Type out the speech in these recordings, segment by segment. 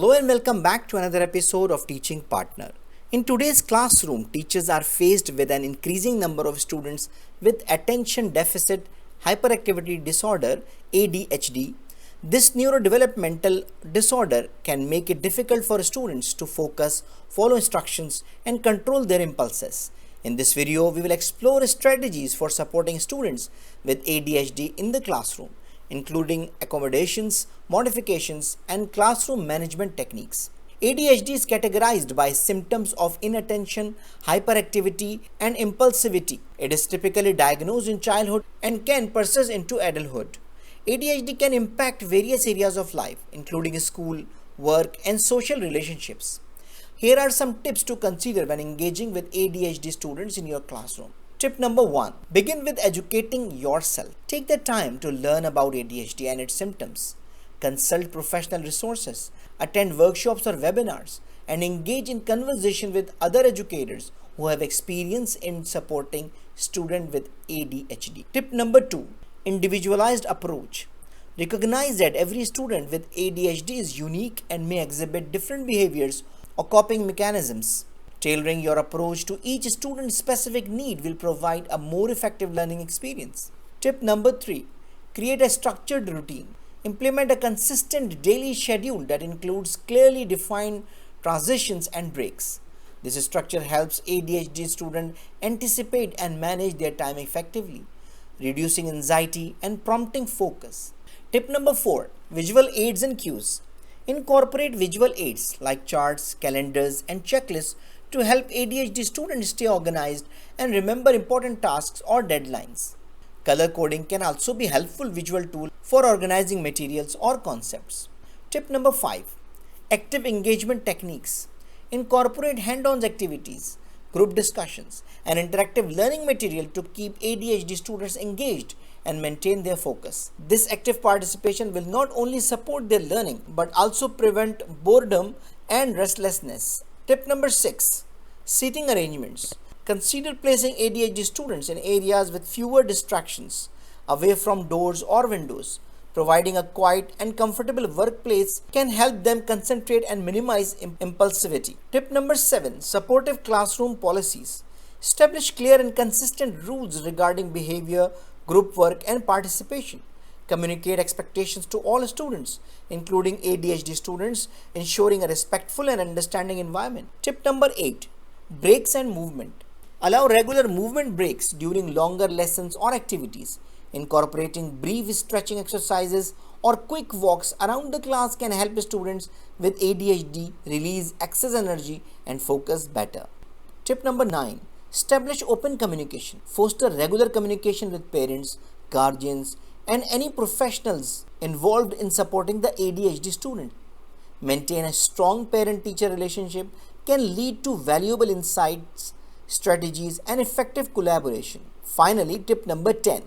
Hello and welcome back to another episode of Teaching Partner. In today's classroom, teachers are faced with an increasing number of students with attention deficit hyperactivity disorder (ADHD). This neurodevelopmental disorder can make it difficult for students to focus, follow instructions, and control their impulses. In this video, we will explore strategies for supporting students with ADHD in the classroom, including accommodations, modifications, and classroom management techniques. ADHD is categorized by symptoms of inattention, hyperactivity, and impulsivity. It is typically diagnosed in childhood and can persist into adulthood. ADHD can impact various areas of life, including school, work, and social relationships. Here are some tips to consider when engaging with ADHD students in your classroom. Tip number 1. Begin with educating yourself. Take the time to learn about ADHD and its symptoms. Consult professional resources, attend workshops or webinars, and engage in conversation with other educators who have experience in supporting students with ADHD. Tip number 2. Individualized approach. Recognize that every student with ADHD is unique and may exhibit different behaviors or coping mechanisms. Tailoring your approach to each student's specific need will provide a more effective learning experience. Tip number 3. Create a structured routine. Implement a consistent daily schedule that includes clearly defined transitions and breaks. This structure helps ADHD students anticipate and manage their time effectively, reducing anxiety and prompting focus. Tip number 4. Visual aids and cues. Incorporate visual aids like charts, calendars, and checklists to help ADHD students stay organized and remember important tasks or deadlines. Color coding can also be a helpful visual tool for organizing materials or concepts. Tip number 5. Active engagement techniques. Incorporate hand-on activities, group discussions, and interactive learning material to keep ADHD students engaged and maintain their focus. This active participation will not only support their learning but also prevent boredom and restlessness. Tip number 6. Seating arrangements. Consider placing ADHD students in areas with fewer distractions, away from doors or windows. Providing a quiet and comfortable workplace can help them concentrate and minimize impulsivity. Tip number 7. Supportive classroom policies. Establish clear and consistent rules regarding behavior, group work, and participation. Communicate expectations to all students, including ADHD students, ensuring a respectful and understanding environment. Tip number 8. Breaks and movement. Allow regular movement breaks during longer lessons or activities. Incorporating brief stretching exercises or quick walks around the class can help students with ADHD release excess energy and focus better. Tip number 9. Establish open communication. Foster regular communication with parents, guardians, and any professionals involved in supporting the ADHD student. Maintain a strong parent-teacher relationship can lead to valuable insights, strategies, and effective collaboration. Finally, tip number 10.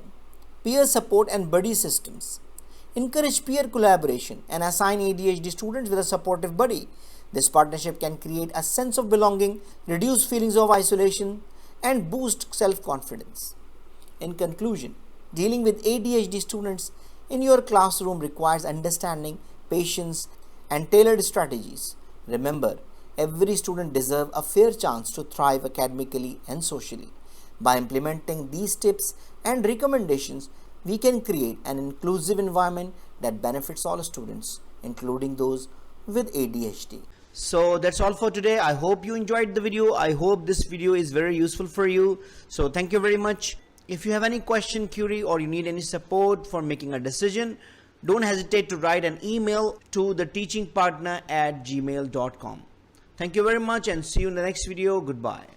Peer support and buddy systems. Encourage peer collaboration and assign ADHD students with a supportive buddy. This partnership can create a sense of belonging, reduce feelings of isolation, and boost self-confidence. In conclusion, dealing with ADHD students in your classroom requires understanding, patience, and tailored strategies. Remember, every student deserves a fair chance to thrive academically and socially. By implementing these tips and recommendations, we can create an inclusive environment that benefits all students, including those with ADHD. So that's all for today. I hope you enjoyed the video. I hope this video is very useful for you. So thank you very much. If you have any question, query, or you need any support for making a decision, don't hesitate to write an email to theteachingpartner@gmail.com. Thank you very much and see you in the next video. Goodbye.